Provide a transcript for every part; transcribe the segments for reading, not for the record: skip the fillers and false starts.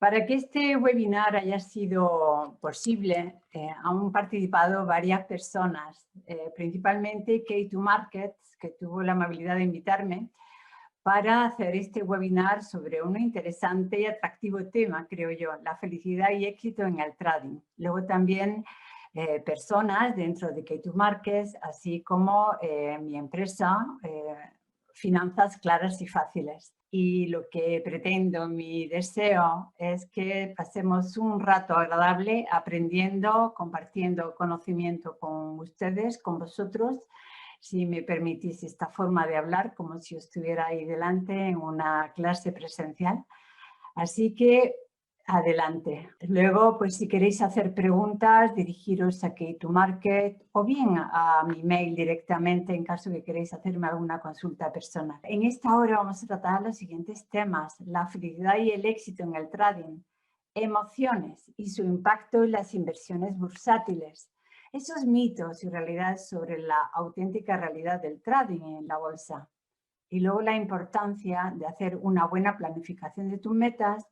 Para que este webinar haya sido posible, han participado varias personas, principalmente K2Markets, que tuvo la amabilidad de invitarme para hacer este webinar sobre un interesante y atractivo tema, creo yo, la felicidad y éxito en el trading. Luego también personas dentro de K2Markets, así como mi empresa, Finanzas Claras y Fáciles. Y lo que pretendo, mi deseo, es que pasemos un rato agradable aprendiendo, compartiendo conocimiento con ustedes, con vosotros, si me permitís esta forma de hablar, como si estuviera ahí delante en una clase presencial. Así que adelante. Luego, pues si queréis hacer preguntas, dirigiros a K2Market o bien a mi mail directamente en caso que queréis hacerme alguna consulta personal. En esta hora vamos a tratar los siguientes temas: la felicidad y el éxito en el trading, emociones y su impacto en las inversiones bursátiles, esos mitos y realidades sobre la auténtica realidad del trading en la bolsa. Y luego la importancia de hacer una buena planificación de tus metas,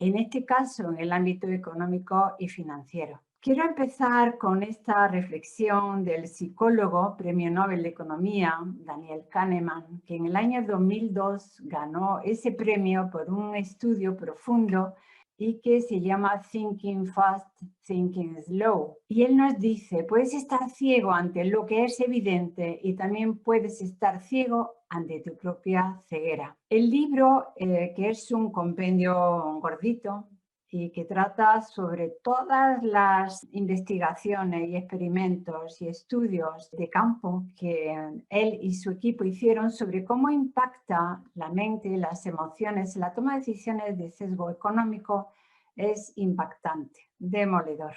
en este caso en el ámbito económico y financiero. Quiero empezar con esta reflexión del psicólogo, Premio Nobel de Economía, Daniel Kahneman, que en el año 2002 ganó ese premio por un estudio profundo y que se llama Thinking Fast, Thinking Slow. Y él nos dice, puedes estar ciego ante lo que es evidente y también puedes estar ciego ante tu propia ceguera. El libro, que es un compendio gordito y que trata sobre todas las investigaciones y experimentos y estudios de campo que él y su equipo hicieron sobre cómo impacta la mente, las emociones, la toma de decisiones de sesgo económico, es impactante, demoledor.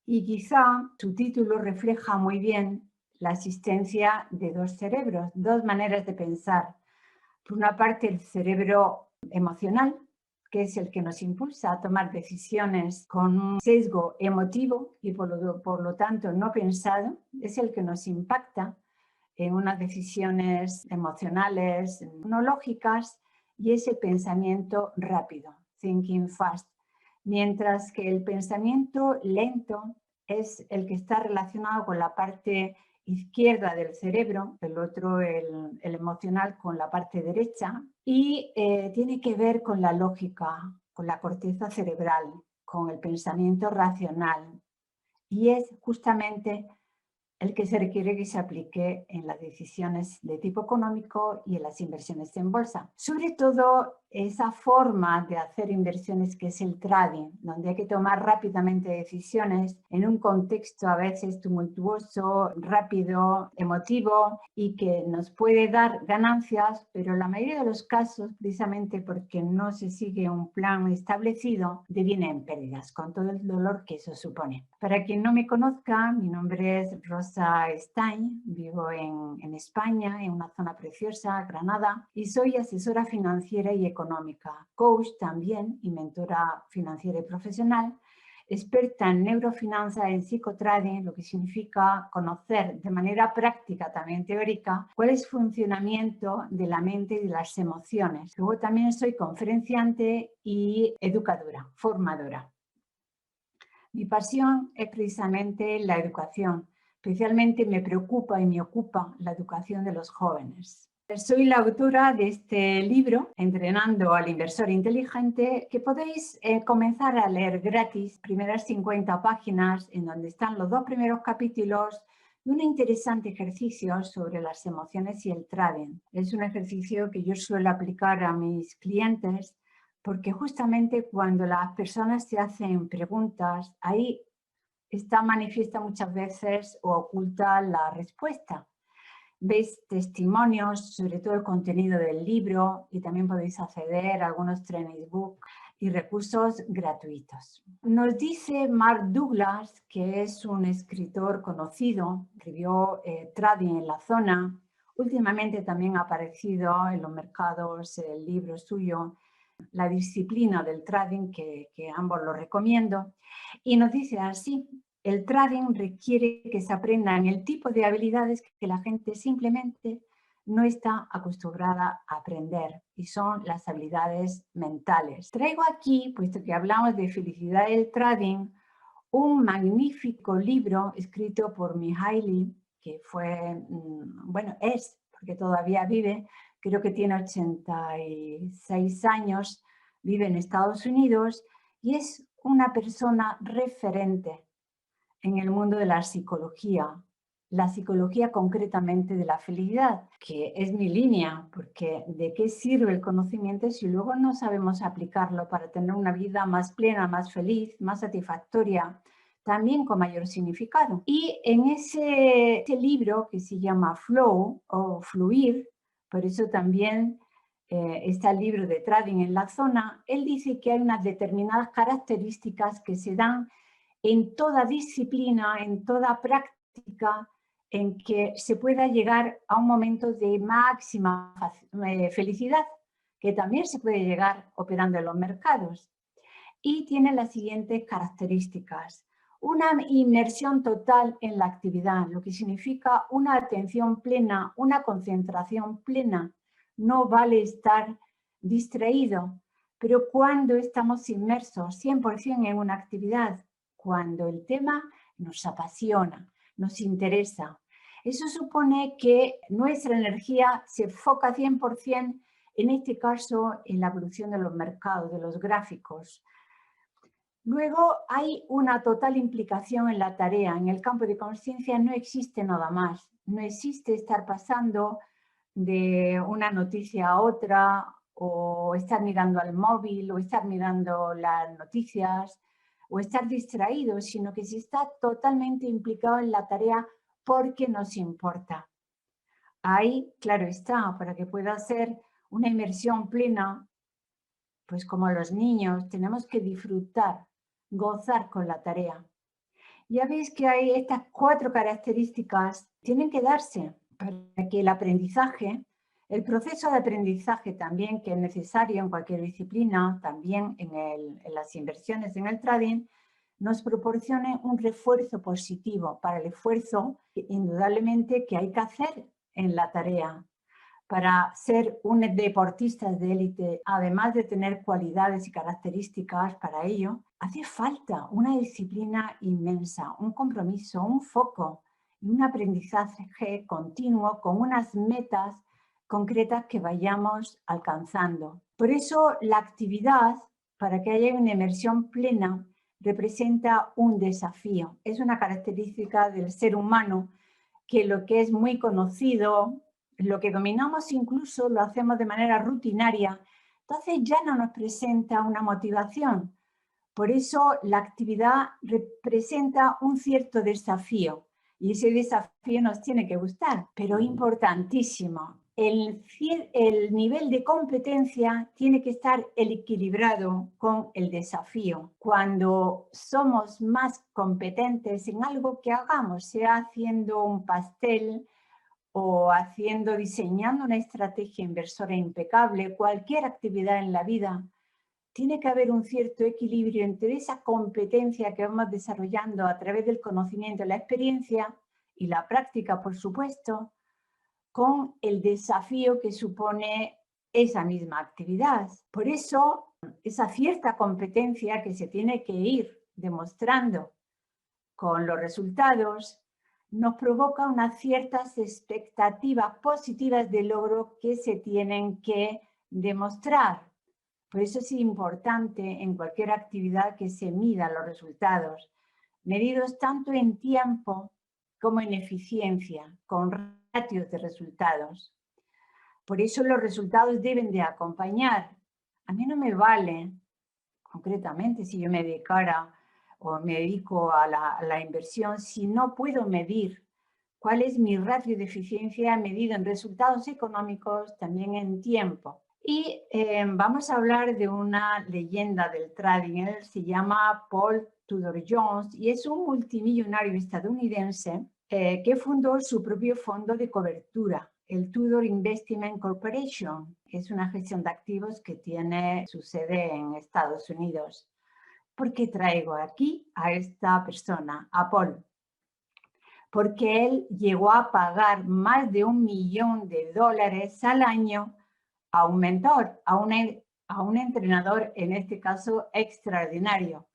Y quizá su título refleja muy bien la existencia de dos cerebros, dos maneras de pensar. Por una parte, el cerebro emocional, que es el que nos impulsa a tomar decisiones con un sesgo emotivo y por lo tanto no pensado, es el que nos impacta en unas decisiones emocionales no lógicas, y ese pensamiento rápido, thinking fast. Mientras que el pensamiento lento es el que está relacionado con la parte izquierda del cerebro, el otro, el emocional, con la parte derecha, y tiene que ver con la lógica, con la corteza cerebral, con el pensamiento racional, y es justamente el que se requiere que se aplique en las decisiones de tipo económico y en las inversiones en bolsa. Sobre todo esa forma de hacer inversiones que es el trading, donde hay que tomar rápidamente decisiones en un contexto a veces tumultuoso, rápido, emotivo, y que nos puede dar ganancias, pero en la mayoría de los casos, precisamente porque no se sigue un plan establecido, deviene en pérdidas, con todo el dolor que eso supone. Para quien no me conozca, mi nombre es Rosa Stein, vivo en España, en una zona preciosa, Granada, y soy asesora financiera y económica, coach también y mentora financiera y profesional, experta en neurofinanzas, en psicotrading, lo que significa conocer de manera práctica, también teórica, cuál es el funcionamiento de la mente y de las emociones. Luego también soy conferenciante y educadora, formadora. Mi pasión es precisamente la educación. Especialmente me preocupa y me ocupa la educación de los jóvenes. Soy la autora de este libro, Entrenando al Inversor Inteligente, que podéis comenzar a leer gratis, primeras 50 páginas, en donde están los 2 primeros capítulos de un interesante ejercicio sobre las emociones y el trading. Es un ejercicio que yo suelo aplicar a mis clientes, porque justamente cuando las personas se hacen preguntas, ahí está manifiesta muchas veces o oculta la respuesta. Veis testimonios, sobre todo el contenido del libro, y también podéis acceder a algunos training books y recursos gratuitos. Nos dice Mark Douglas, que es un escritor conocido, escribió Trading en la Zona. Últimamente también ha aparecido en los mercados el libro suyo, La disciplina del trading, que ambos lo recomiendo, y nos dice así: el trading requiere que se aprendan el tipo de habilidades que la gente simplemente no está acostumbrada a aprender y son las habilidades mentales. Traigo aquí, puesto que hablamos de felicidad del trading, un magnífico libro escrito por Mihaly, que fue, bueno, es, porque todavía vive, creo que tiene 86 años, vive en Estados Unidos y es una persona referente en el mundo de la psicología concretamente de la felicidad, que es mi línea, porque ¿de qué sirve el conocimiento si luego no sabemos aplicarlo para tener una vida más plena, más feliz, más satisfactoria, también con mayor significado? Y en ese libro que se llama Flow o Fluir, por eso también está el libro de Trading en la zona, él dice que hay unas determinadas características que se dan en toda disciplina, en toda práctica, en que se pueda llegar a un momento de máxima felicidad, que también se puede llegar operando en los mercados. Y tiene las siguientes características. Una inmersión total en la actividad, lo que significa una atención plena, una concentración plena. No vale estar distraído, pero cuando estamos inmersos 100% en una actividad, cuando el tema nos apasiona, nos interesa, eso supone que nuestra energía se enfoca 100%, en este caso, en la evolución de los mercados, de los gráficos. Luego hay una total implicación en la tarea. En el campo de conciencia no existe nada más. No existe estar pasando de una noticia a otra o estar mirando al móvil o estar mirando las noticias o estar distraído, sino que se está totalmente implicado en la tarea porque nos importa. Ahí, claro está, para que pueda ser una inmersión plena, pues como los niños, tenemos que disfrutar, gozar con la tarea. Ya veis que hay estas 4 características, tienen que darse para que el aprendizaje, el proceso de aprendizaje también que es necesario en cualquier disciplina, también en las inversiones en el trading, nos proporcione un refuerzo positivo para el esfuerzo indudablemente que hay que hacer en la tarea. Para ser un deportista de élite, además de tener cualidades y características para ello, hace falta una disciplina inmensa, un compromiso, un foco y un aprendizaje continuo con unas metas concretas que vayamos alcanzando. Por eso la actividad, para que haya una inmersión plena, representa un desafío. Es una característica del ser humano que lo que es muy conocido, lo que dominamos incluso lo hacemos de manera rutinaria, entonces ya no nos presenta una motivación. Por eso la actividad representa un cierto desafío y ese desafío nos tiene que gustar, pero importantísimo. El nivel de competencia tiene que estar equilibrado con el desafío. Cuando somos más competentes en algo que hagamos, sea haciendo un pastel o diseñando una estrategia inversora impecable, cualquier actividad en la vida, tiene que haber un cierto equilibrio entre esa competencia que vamos desarrollando a través del conocimiento, la experiencia y la práctica, por supuesto, con el desafío que supone esa misma actividad. Por eso, esa cierta competencia que se tiene que ir demostrando con los resultados nos provoca unas ciertas expectativas positivas de logro que se tienen que demostrar. Por eso es importante en cualquier actividad que se midan los resultados, medidos tanto en tiempo como en eficiencia, con ratios de resultados. Por eso los resultados deben de acompañar. A mí no me vale, concretamente, si yo me dedicara o me dedico a la inversión, si no puedo medir cuál es mi ratio de eficiencia medido en resultados económicos, también en tiempo. Y vamos a hablar de una leyenda del trading. Él se llama Paul Tudor Jones y es un multimillonario estadounidense que fundó su propio fondo de cobertura, el Tudor Investment Corporation, que es una gestión de activos que tiene su sede en Estados Unidos. ¿Por qué traigo aquí a esta persona, a Paul? porque él llegó a pagar más de $1 millón al año a un mentor, a un entrenador, en este caso extraordinario.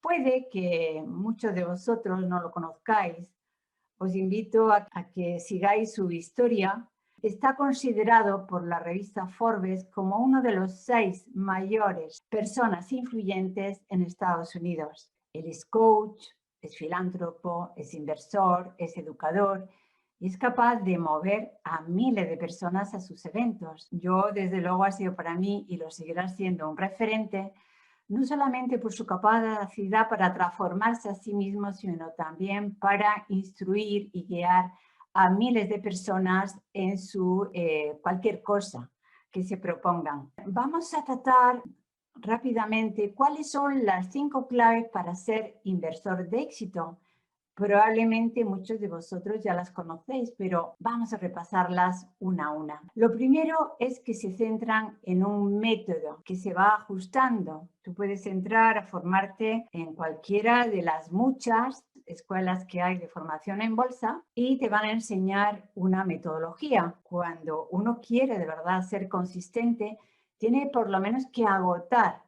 Puede que muchos de vosotros no lo conozcáis. Os invito a que sigáis su historia. Está considerado por la revista Forbes como uno de los 6 mayores personas influyentes en Estados Unidos. Él es coach, es filántropo, es inversor, es educador y es capaz de mover a miles de personas a sus eventos. Yo, desde luego, ha sido para mí y lo seguirá siendo un referente, no solamente por su capacidad para transformarse a sí mismo, sino también para instruir y guiar a miles de personas en su cualquier cosa que se propongan. Vamos a tratar rápidamente cuáles son las 5 claves para ser inversor de éxito. Probablemente muchos de vosotros ya las conocéis, pero vamos a repasarlas una a una. Lo primero es que se centran en un método que se va ajustando. Tú puedes entrar a formarte en cualquiera de las muchas escuelas que hay de formación en bolsa y te van a enseñar una metodología. Cuando uno quiere de verdad ser consistente, tiene por lo menos que agotar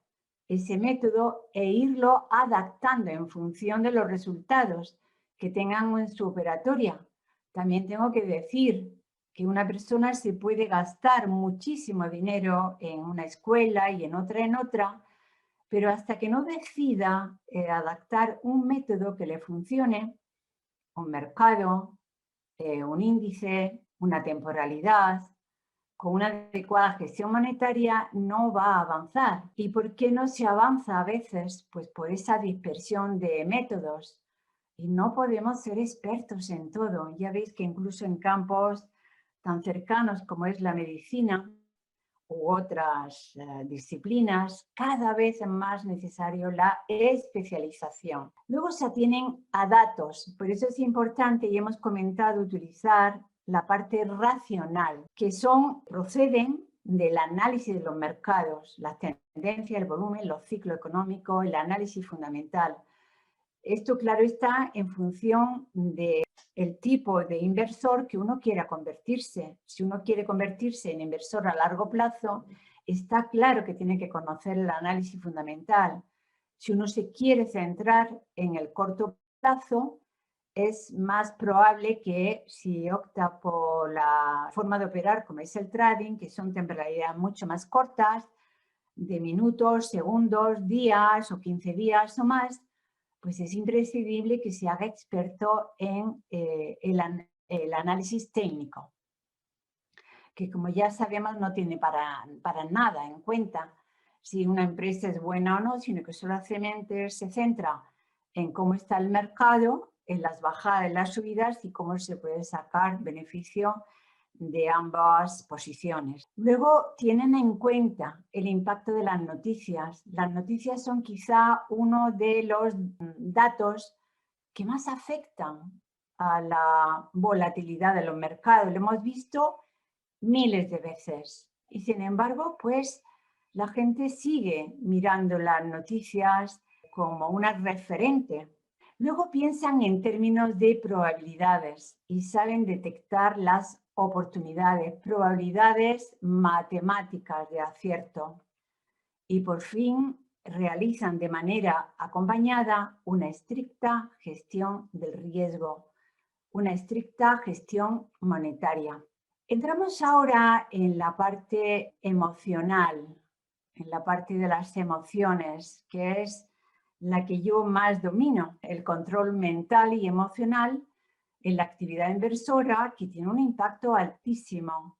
ese método e irlo adaptando en función de los resultados que tengan en su operatoria. También tengo que decir que una persona se puede gastar muchísimo dinero en una escuela y en otra, pero hasta que no decida adaptar un método que le funcione, un mercado, un índice, una temporalidad, con una adecuada gestión monetaria no va a avanzar. ¿Y por qué no se avanza a veces? Pues por esa dispersión de métodos. Y no podemos ser expertos en todo. Ya veis que incluso en campos tan cercanos como es la medicina u otras disciplinas, cada vez es más necesario la especialización. Luego se atienen a datos. Por eso es importante, y hemos comentado, utilizar la parte racional, que proceden del análisis de los mercados, las tendencias, el volumen, los ciclos económicos, el análisis fundamental. Esto, claro, está en función del tipo de inversor que uno quiera convertirse. Si uno quiere convertirse en inversor a largo plazo, está claro que tiene que conocer el análisis fundamental. Si uno se quiere centrar en el corto plazo, es más probable que si opta por la forma de operar como es el trading, que son temporalidades mucho más cortas, de minutos, segundos, días o 15 días o más, pues es imprescindible que se haga experto en el análisis técnico, que como ya sabemos no tiene para nada en cuenta si una empresa es buena o no, sino que solamente se centra en cómo está el mercado, en las bajadas, en las subidas y cómo se puede sacar beneficio de ambas posiciones. Luego tienen en cuenta el impacto de las noticias. Las noticias son quizá uno de los datos que más afectan a la volatilidad de los mercados. Lo hemos visto miles de veces y sin embargo, pues la gente sigue mirando las noticias como una referente. Luego piensan en términos de probabilidades y saben detectar las oportunidades, probabilidades matemáticas de acierto. Y por fin realizan de manera acompañada una estricta gestión del riesgo, una estricta gestión monetaria. Entramos ahora en la parte emocional, en la parte de las emociones, que es la que yo más domino, el control mental y emocional en la actividad inversora, que tiene un impacto altísimo.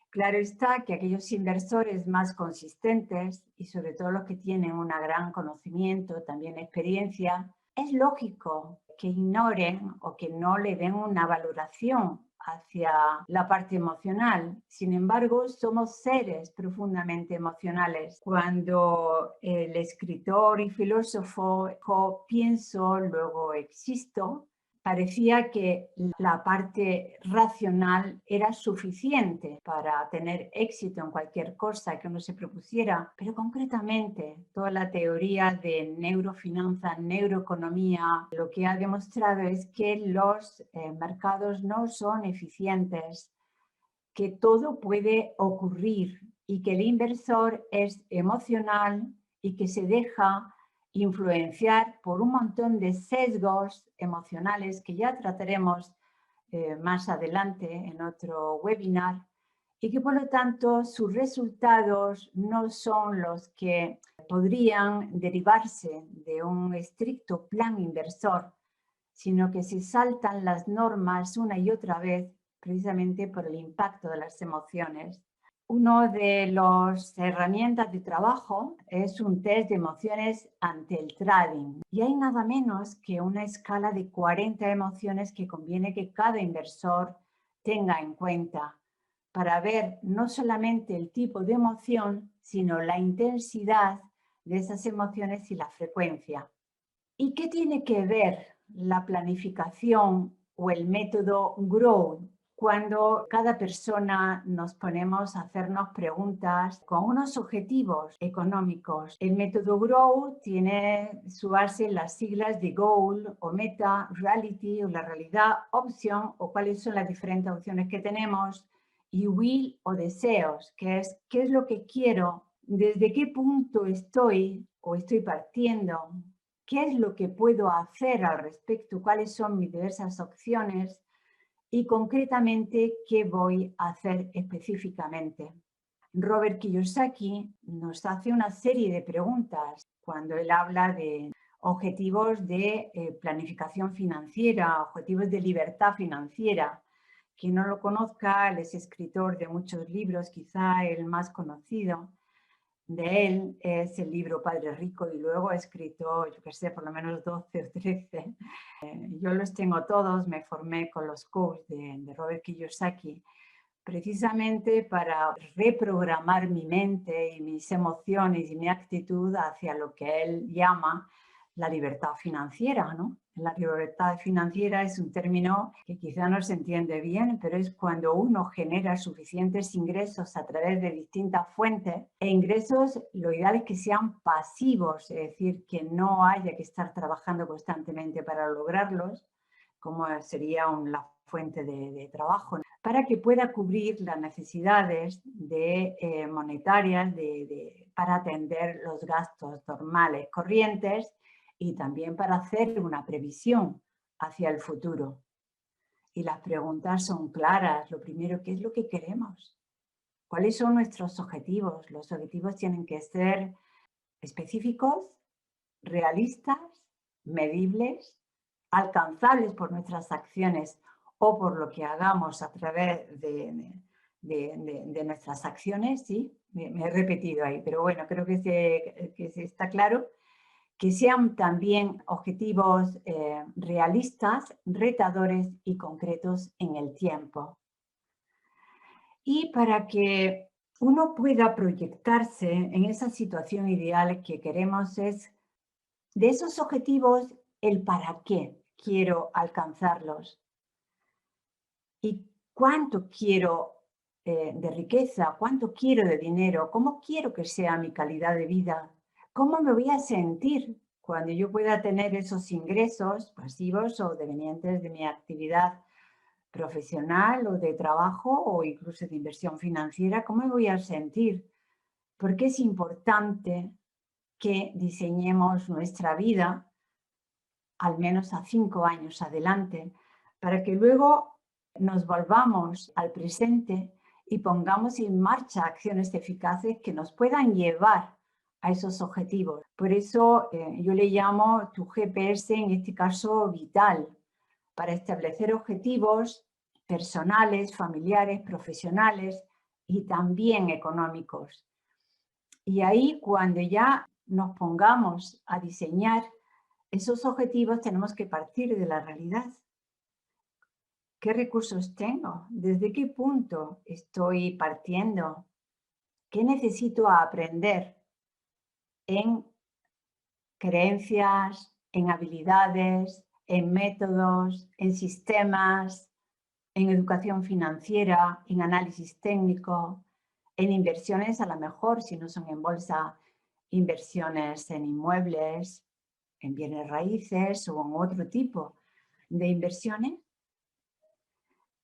Claro está que aquellos inversores más consistentes y sobre todo los que tienen un gran conocimiento, también experiencia, es lógico que ignoren o que no le den una valoración hacia la parte emocional. Sin embargo, somos seres profundamente emocionales. Cuando el escritor y filósofo dijo, pienso, luego existo, parecía que la parte racional era suficiente para tener éxito en cualquier cosa que uno se propusiera, pero concretamente toda la teoría de neurofinanza, neuroeconomía, lo que ha demostrado es que los mercados no son eficientes, que todo puede ocurrir y que el inversor es emocional y que se deja influenciar por un montón de sesgos emocionales que ya trataremos más adelante en otro webinar, y que por lo tanto sus resultados no son los que podrían derivarse de un estricto plan inversor, sino que se saltan las normas una y otra vez precisamente por el impacto de las emociones. Una de las herramientas de trabajo es un test de emociones ante el trading. Y hay nada menos que una escala de 40 emociones que conviene que cada inversor tenga en cuenta para ver no solamente el tipo de emoción, sino la intensidad de esas emociones y la frecuencia. ¿Y qué tiene que ver la planificación o el método GROW cuando cada persona nos ponemos a hacernos preguntas con unos objetivos económicos? El método GROW tiene su base en las siglas de Goal o Meta, Reality o la realidad, Option o cuáles son las diferentes opciones que tenemos, y Will o deseos, que es qué es lo que quiero, desde qué punto estoy o estoy partiendo, qué es lo que puedo hacer al respecto, cuáles son mis diversas opciones y concretamente qué voy a hacer específicamente. Robert Kiyosaki nos hace una serie de preguntas cuando él habla de objetivos de planificación financiera, objetivos de libertad financiera. Quien no lo conozca, él es escritor de muchos libros, quizá el más conocido de él es el libro Padre Rico, y luego ha escrito, yo qué sé, por lo menos 12 o 13. Yo los tengo todos, me formé con los coaches de Robert Kiyosaki, precisamente para reprogramar mi mente y mis emociones y mi actitud hacia lo que él llama la libertad financiera, ¿no? La libertad financiera es un término que quizá no se entiende bien, pero es cuando uno genera suficientes ingresos a través de distintas fuentes, e ingresos lo ideal es que sean pasivos, es decir, que no haya que estar trabajando constantemente para lograrlos, como sería la fuente de trabajo, para que pueda cubrir las necesidades monetarias para atender los gastos normales, corrientes, y también para hacer una previsión hacia el futuro. Y las preguntas son claras. Lo primero, ¿qué es lo que queremos? ¿Cuáles son nuestros objetivos? Los objetivos tienen que ser específicos, realistas, medibles, alcanzables por nuestras acciones o por lo que hagamos a través de nuestras acciones. Sí, me he repetido ahí, pero bueno, creo que se está claro. Que sean también objetivos realistas, retadores y concretos en el tiempo. Y para que uno pueda proyectarse en esa situación ideal que queremos, es de esos objetivos el para qué quiero alcanzarlos y cuánto quiero de riqueza, cuánto quiero de dinero, cómo quiero que sea mi calidad de vida, cómo me voy a sentir cuando yo pueda tener esos ingresos pasivos o devenientes de mi actividad profesional o de trabajo o incluso de inversión financiera, cómo me voy a sentir. Porque es importante que diseñemos nuestra vida al menos a 5 años adelante, para que luego nos volvamos al presente y pongamos en marcha acciones eficaces que nos puedan llevar a esos objetivos. Por eso yo le llamo tu GPS, en este caso vital, para establecer objetivos personales, familiares, profesionales y también económicos. Y ahí, cuando ya nos pongamos a diseñar esos objetivos, tenemos que partir de la realidad. ¿Qué recursos tengo? ¿Desde qué punto estoy partiendo? ¿Qué necesito aprender en creencias, en habilidades, en métodos, en sistemas, en educación financiera, en análisis técnico, en inversiones a lo mejor, si no son en bolsa, inversiones en inmuebles, en bienes raíces o en otro tipo de inversiones.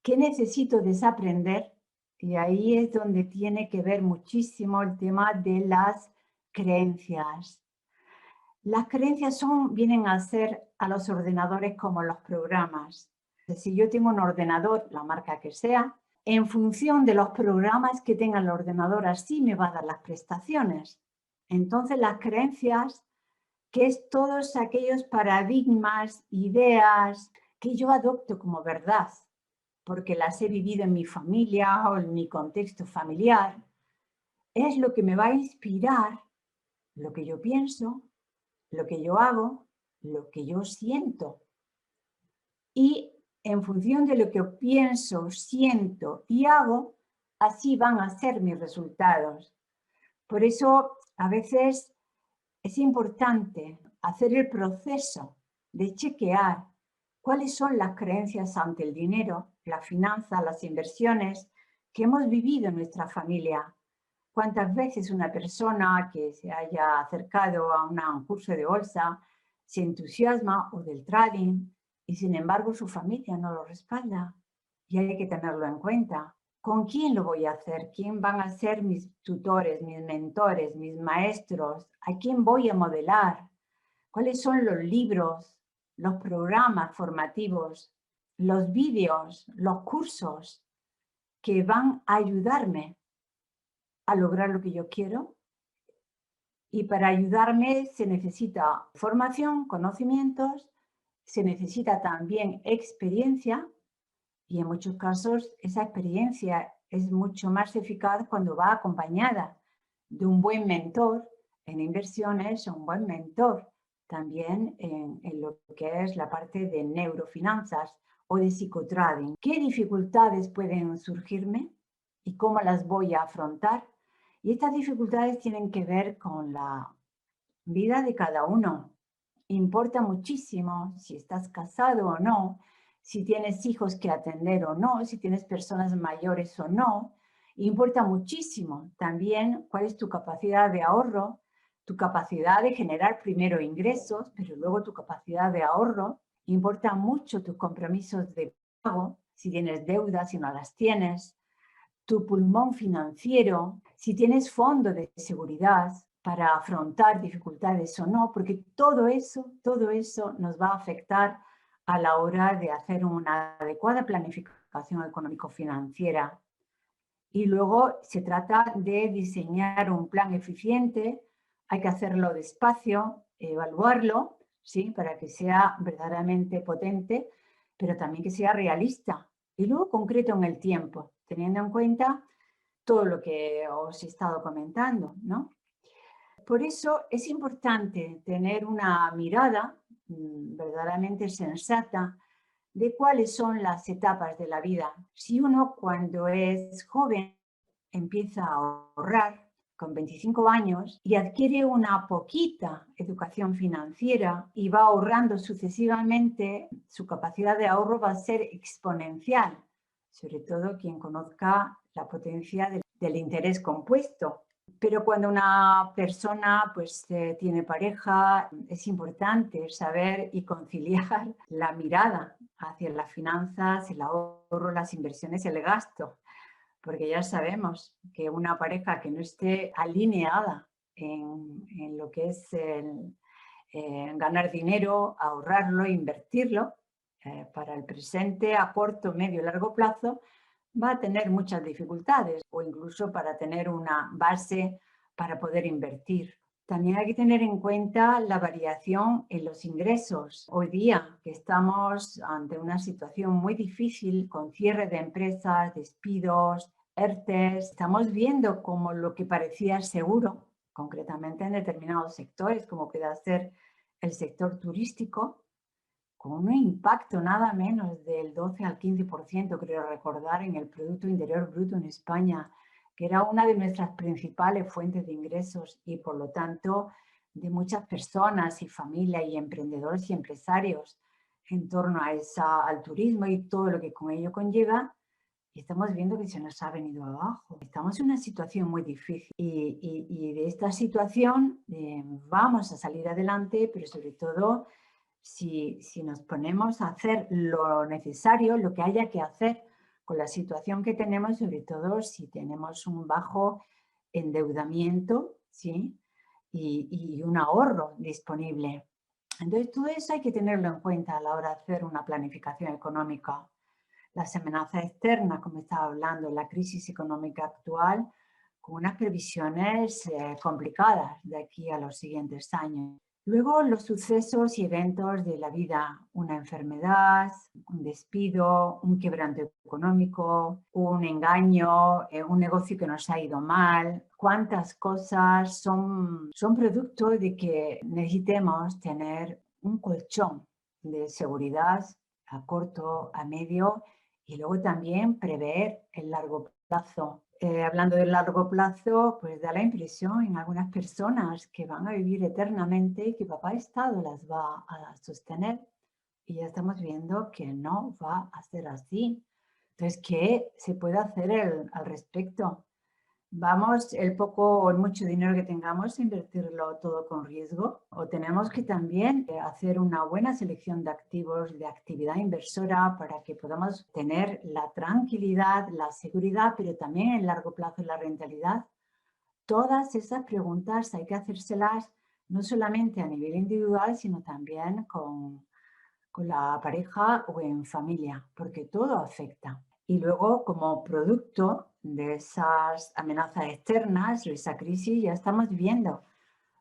¿Qué necesito desaprender? Y ahí es donde tiene que ver muchísimo el tema de las creencias. Las creencias vienen a ser a los ordenadores como los programas. Si yo tengo un ordenador, la marca que sea, en función de los programas que tenga el ordenador, así me va a dar las prestaciones. Entonces las creencias, que es todos aquellos paradigmas, ideas que yo adopto como verdad, porque las he vivido en mi familia o en mi contexto familiar, es lo que me va a inspirar lo que yo pienso, lo que yo hago, lo que yo siento. Y en función de lo que pienso, siento y hago, así van a ser mis resultados. Por eso, a veces es importante hacer el proceso de chequear cuáles son las creencias ante el dinero, la finanza, las inversiones que hemos vivido en nuestra familia. ¿Cuántas veces una persona que se haya acercado a un curso de bolsa se entusiasma o del trading y sin embargo su familia no lo respalda? Y hay que tenerlo en cuenta. ¿Con quién lo voy a hacer? ¿Quién van a ser mis tutores, mis mentores, mis maestros? ¿A quién voy a modelar? ¿Cuáles son los libros, los programas formativos, los vídeos, los cursos que van a ayudarme a lograr lo que yo quiero? Y para ayudarme se necesita formación, conocimientos, se necesita también experiencia y en muchos casos esa experiencia es mucho más eficaz cuando va acompañada de un buen mentor en inversiones o un buen mentor también en lo que es la parte de neurofinanzas o de psicotrading. ¿Qué dificultades pueden surgirme y cómo las voy a afrontar? Y estas dificultades tienen que ver con la vida de cada uno. Importa muchísimo si estás casado o no, si tienes hijos que atender o no, si tienes personas mayores o no. Importa muchísimo también cuál es tu capacidad de ahorro, tu capacidad de generar primero ingresos, pero luego tu capacidad de ahorro. Importa mucho tus compromisos de pago, si tienes deudas, si no las tienes, tu pulmón financiero, si tienes fondo de seguridad para afrontar dificultades o no, porque todo eso nos va a afectar a la hora de hacer una adecuada planificación económico-financiera. Y luego se trata de diseñar un plan eficiente, hay que hacerlo despacio, evaluarlo, ¿sí? Para que sea verdaderamente potente, pero también que sea realista y luego concreto en el tiempo, teniendo en cuenta todo lo que os he estado comentando, ¿no? Por eso es importante tener una mirada verdaderamente sensata de cuáles son las etapas de la vida. Si uno cuando es joven empieza a ahorrar con 25 años y adquiere una poquita educación financiera y va ahorrando sucesivamente, su capacidad de ahorro va a ser exponencial, sobre todo quien conozca la potencia del interés compuesto. Pero cuando una persona tiene pareja, es importante saber y conciliar la mirada hacia las finanzas, el ahorro, las inversiones, el gasto. Porque ya sabemos que una pareja que no esté alineada en lo que es ganar dinero, ahorrarlo, invertirlo para el presente a corto, medio y largo plazo, va a tener muchas dificultades o incluso para tener una base para poder invertir. También hay que tener en cuenta la variación en los ingresos. Hoy día que estamos ante una situación muy difícil con cierre de empresas, despidos, ERTEs, estamos viendo como lo que parecía seguro, concretamente en determinados sectores, como puede ser el sector turístico, con un impacto nada menos del 12 al 15%, creo recordar, en el Producto Interior Bruto en España, que era una de nuestras principales fuentes de ingresos y, por lo tanto, de muchas personas y familias y emprendedores y empresarios en torno al turismo y todo lo que con ello conlleva, y estamos viendo que se nos ha venido abajo. Estamos en una situación muy difícil y de esta situación vamos a salir adelante, pero sobre todo si nos ponemos a hacer lo necesario, lo que haya que hacer con la situación que tenemos, sobre todo si tenemos un bajo endeudamiento, ¿sí? Y un ahorro disponible. Entonces, todo eso hay que tenerlo en cuenta a la hora de hacer una planificación económica. Las amenazas externas, como estaba hablando, la crisis económica actual, con unas previsiones complicadas de aquí a los siguientes años. Luego, los sucesos y eventos de la vida, una enfermedad, un despido, un quebranto económico, un engaño, un negocio que nos ha ido mal. Cuántas cosas son producto de que necesitemos tener un colchón de seguridad a corto, a medio y luego también prever el largo plazo. Hablando del largo plazo, pues da la impresión en algunas personas que van a vivir eternamente y que papá Estado las va a sostener. Y ya estamos viendo que no va a ser así. Entonces, ¿qué se puede hacer al respecto? Vamos, el poco o el mucho dinero que tengamos, a invertirlo todo con riesgo, o tenemos que también hacer una buena selección de activos, de actividad inversora para que podamos tener la tranquilidad, la seguridad, pero también en largo plazo la rentabilidad. Todas esas preguntas hay que hacérselas no solamente a nivel individual, sino también con la pareja o en familia, porque todo afecta. Y luego, como producto de esas amenazas externas o esa crisis, ya estamos viendo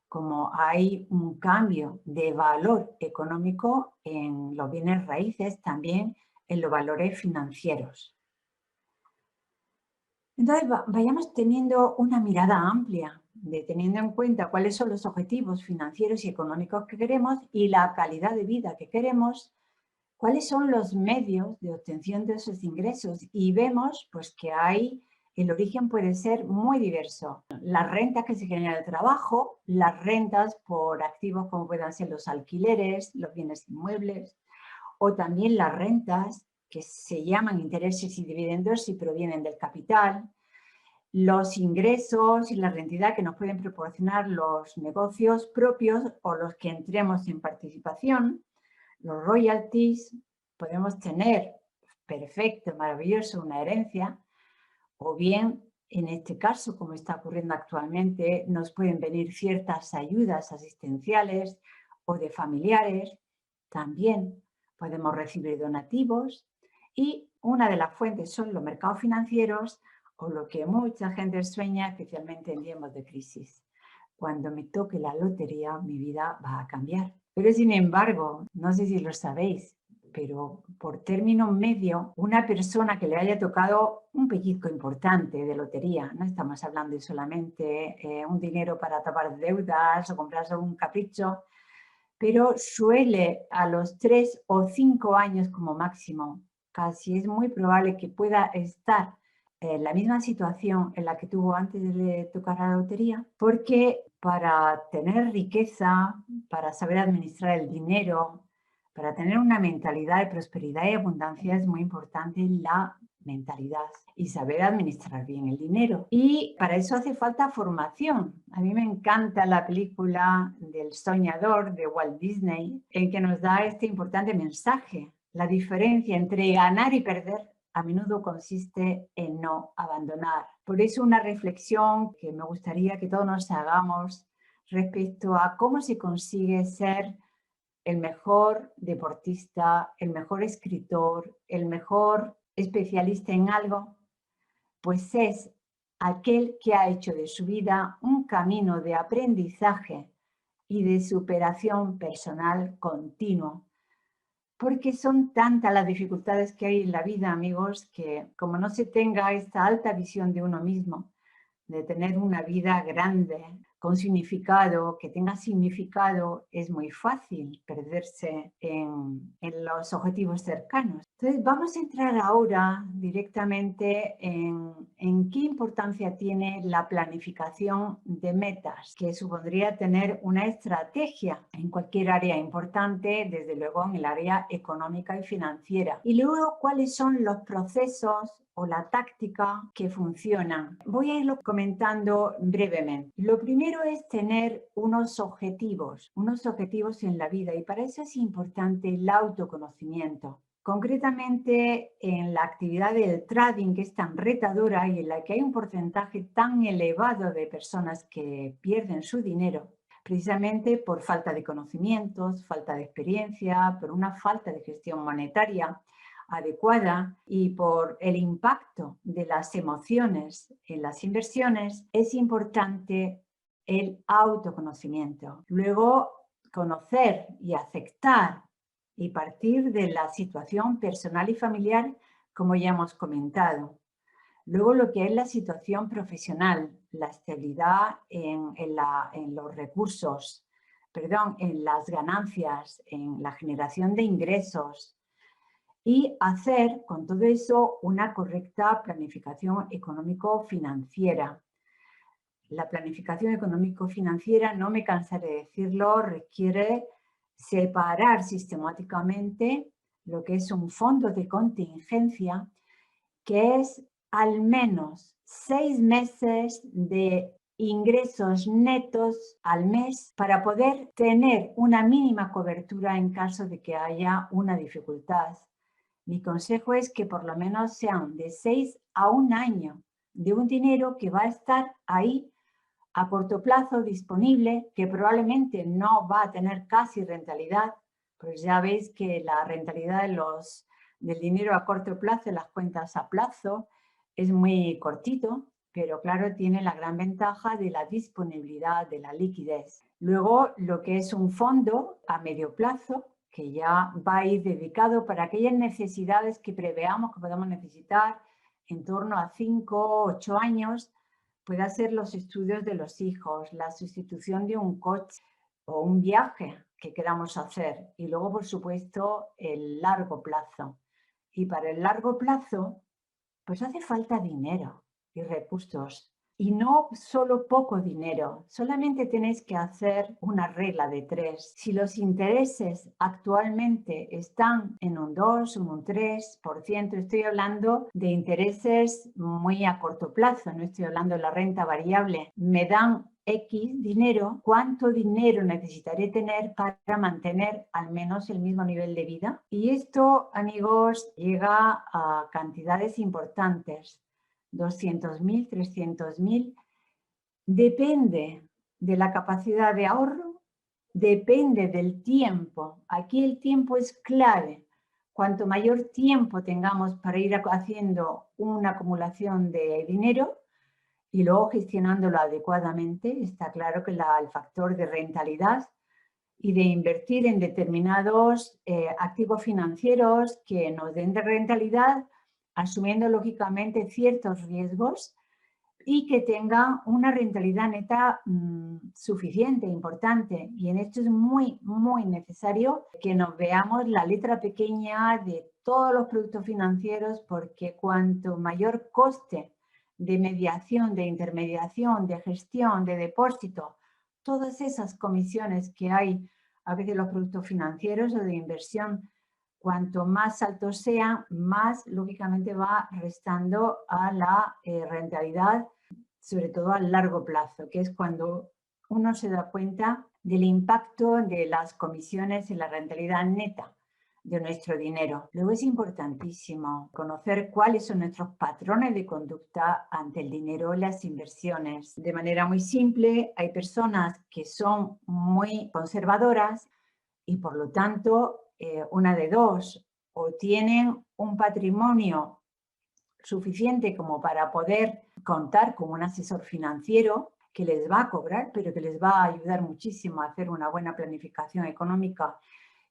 cómo hay un cambio de valor económico en los bienes raíces, también en los valores financieros. Entonces, vayamos teniendo una mirada amplia, teniendo en cuenta cuáles son los objetivos financieros y económicos que queremos y la calidad de vida que queremos. ¿Cuáles son los medios de obtención de esos ingresos? Y vemos pues, que el origen puede ser muy diverso. Las rentas que se generan del trabajo, las rentas por activos como puedan ser los alquileres, los bienes inmuebles, o también las rentas que se llaman intereses y dividendos y provienen del capital, los ingresos y la rentabilidad que nos pueden proporcionar los negocios propios o los que entremos en participación, los royalties, podemos tener, perfecto, maravilloso, una herencia, o bien, en este caso, como está ocurriendo actualmente, nos pueden venir ciertas ayudas asistenciales o de familiares. También podemos recibir donativos y una de las fuentes son los mercados financieros o lo que mucha gente sueña, especialmente en tiempos de crisis. Cuando me toque la lotería, mi vida va a cambiar. Pero sin embargo, no sé si lo sabéis, pero por término medio, una persona que le haya tocado un pellizco importante de lotería, no estamos hablando de solamente un dinero para tapar deudas o comprarse algún capricho, pero suele a los 3 o 5 años como máximo, casi es muy probable que pueda estar en la misma situación en la que tuvo antes de tocar la lotería, porque para tener riqueza, para saber administrar el dinero, para tener una mentalidad de prosperidad y abundancia es muy importante la mentalidad y saber administrar bien el dinero. Y para eso hace falta formación. A mí me encanta la película del soñador de Walt Disney, en que nos da este importante mensaje. La diferencia entre ganar y perder a menudo consiste en no abandonar. Por eso una reflexión que me gustaría que todos nos hagamos respecto a cómo se consigue ser el mejor deportista, el mejor escritor, el mejor especialista en algo, pues es aquel que ha hecho de su vida un camino de aprendizaje y de superación personal continuo. Porque son tantas las dificultades que hay en la vida, amigos, que como no se tenga esta alta visión de uno mismo, de tener una vida grande, con significado, que tenga significado, es muy fácil perderse en los objetivos cercanos. Entonces vamos a entrar ahora directamente en ¿En qué importancia tiene la planificación de metas? Que supondría tener una estrategia en cualquier área importante, desde luego en el área económica y financiera. Y luego, ¿cuáles son los procesos o la táctica que funcionan? Voy a irlo comentando brevemente. Lo primero es tener unos objetivos en la vida, y para eso es importante el autoconocimiento. Concretamente, en la actividad del trading, que es tan retadora y en la que hay un porcentaje tan elevado de personas que pierden su dinero, precisamente por falta de conocimientos, falta de experiencia, por una falta de gestión monetaria adecuada y por el impacto de las emociones en las inversiones, es importante el autoconocimiento. Luego, conocer y aceptar y partir de la situación personal y familiar, como ya hemos comentado. Luego, lo que es la situación profesional, la estabilidad en los recursos, en las ganancias, en la generación de ingresos, y hacer con todo eso una correcta planificación económico-financiera. La planificación económico-financiera, no me cansaré de decirlo, requiere separar sistemáticamente lo que es un fondo de contingencia, que es al menos 6 meses de ingresos netos al mes para poder tener una mínima cobertura en caso de que haya una dificultad. Mi consejo es que por lo menos sean de 6 a 1 año de un dinero que va a estar ahí a corto plazo disponible, que probablemente no va a tener casi rentabilidad, pues ya veis que la rentabilidad del dinero a corto plazo, las cuentas a plazo, es muy cortito, pero claro, tiene la gran ventaja de la disponibilidad, de la liquidez. Luego, lo que es un fondo a medio plazo, que ya va a ir dedicado para aquellas necesidades que preveamos que podamos necesitar en torno a 5 o 8 años, puede ser los estudios de los hijos, la sustitución de un coche o un viaje que queramos hacer. Y luego, por supuesto, el largo plazo. Y para el largo plazo, pues hace falta dinero y recursos. Y no solo poco dinero, solamente tenéis que hacer una regla de 3. Si los intereses actualmente están en un 2, un 3%, estoy hablando de intereses muy a corto plazo, no estoy hablando de la renta variable, me dan X dinero, ¿cuánto dinero necesitaré tener para mantener al menos el mismo nivel de vida? Y esto, amigos, llega a cantidades importantes. 200.000, 300.000, depende de la capacidad de ahorro, depende del tiempo. Aquí el tiempo es clave. Cuanto mayor tiempo tengamos para ir haciendo una acumulación de dinero y luego gestionándolo adecuadamente, está claro que el factor de rentabilidad y de invertir en determinados activos financieros que nos den de rentabilidad, asumiendo lógicamente ciertos riesgos y que tengan una rentabilidad neta suficiente, importante. Y en esto es muy, muy necesario que nos veamos la letra pequeña de todos los productos financieros, porque cuanto mayor coste de mediación, de intermediación, de gestión, de depósito, todas esas comisiones que hay a veces los productos financieros o de inversión, cuanto más alto sea, más lógicamente va restando a la rentabilidad, sobre todo a largo plazo, que es cuando uno se da cuenta del impacto de las comisiones en la rentabilidad neta de nuestro dinero. Luego es importantísimo conocer cuáles son nuestros patrones de conducta ante el dinero y las inversiones. De manera muy simple, hay personas que son muy conservadoras y por lo tanto, una de dos, o tienen un patrimonio suficiente como para poder contar con un asesor financiero que les va a cobrar, pero que les va a ayudar muchísimo a hacer una buena planificación económica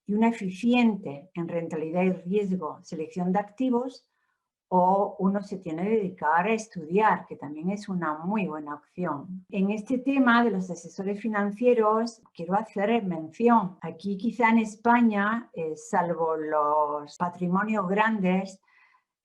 y una eficiente en rentabilidad y riesgo selección de activos, o uno se tiene que dedicar a estudiar, que también es una muy buena opción. En este tema de los asesores financieros, quiero hacer mención. Aquí quizá en España, salvo los patrimonios grandes,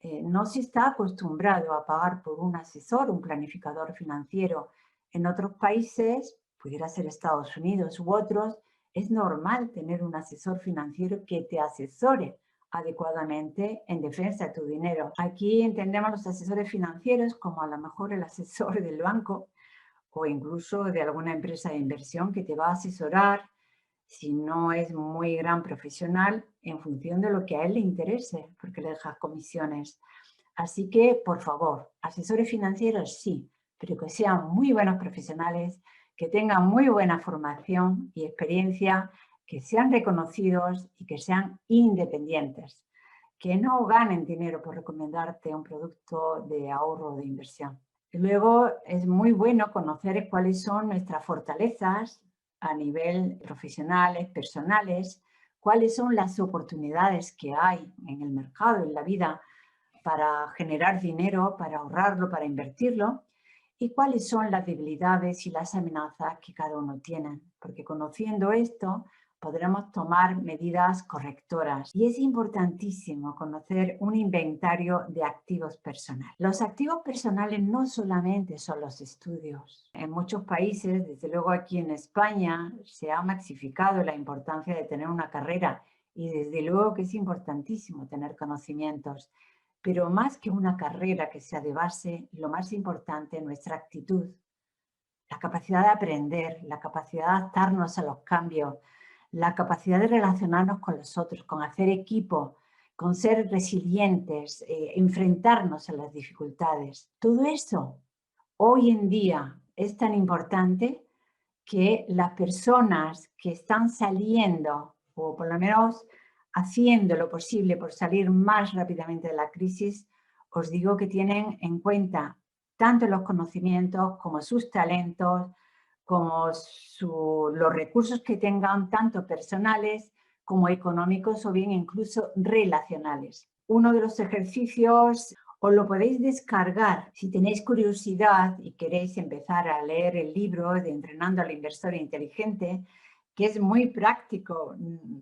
no se está acostumbrado a pagar por un asesor, un planificador financiero. En otros países, pudiera ser Estados Unidos u otros, es normal tener un asesor financiero que te asesore adecuadamente en defensa de tu dinero. Aquí entendemos los asesores financieros como a lo mejor el asesor del banco o incluso de alguna empresa de inversión que te va a asesorar si no es muy gran profesional en función de lo que a él le interese, porque le dejas comisiones. Así que, por favor, asesores financieros sí, pero que sean muy buenos profesionales, que tengan muy buena formación y experiencia, que sean reconocidos y que sean independientes, que no ganen dinero por recomendarte un producto de ahorro o de inversión. Luego, es muy bueno conocer cuáles son nuestras fortalezas a nivel profesionales, personales, cuáles son las oportunidades que hay en el mercado, en la vida, para generar dinero, para ahorrarlo, para invertirlo, y cuáles son las debilidades y las amenazas que cada uno tiene. Porque conociendo esto, podremos tomar medidas correctoras. Y es importantísimo conocer un inventario de activos personales. Los activos personales no solamente son los estudios. En muchos países, desde luego aquí en España, se ha maxificado la importancia de tener una carrera y desde luego que es importantísimo tener conocimientos. Pero más que una carrera que sea de base, lo más importante es nuestra actitud, la capacidad de aprender, la capacidad de adaptarnos a los cambios, la capacidad de relacionarnos con los otros, con hacer equipo, con ser resilientes, enfrentarnos a las dificultades. Todo eso hoy en día es tan importante que las personas que están saliendo, o por lo menos haciendo lo posible por salir más rápidamente de la crisis, os digo que tienen en cuenta tanto los conocimientos como sus talentos, como los recursos que tengan, tanto personales como económicos o bien incluso relacionales. Uno de los ejercicios os lo podéis descargar si tenéis curiosidad y queréis empezar a leer el libro de Entrenando al Inversor Inteligente, que es muy práctico.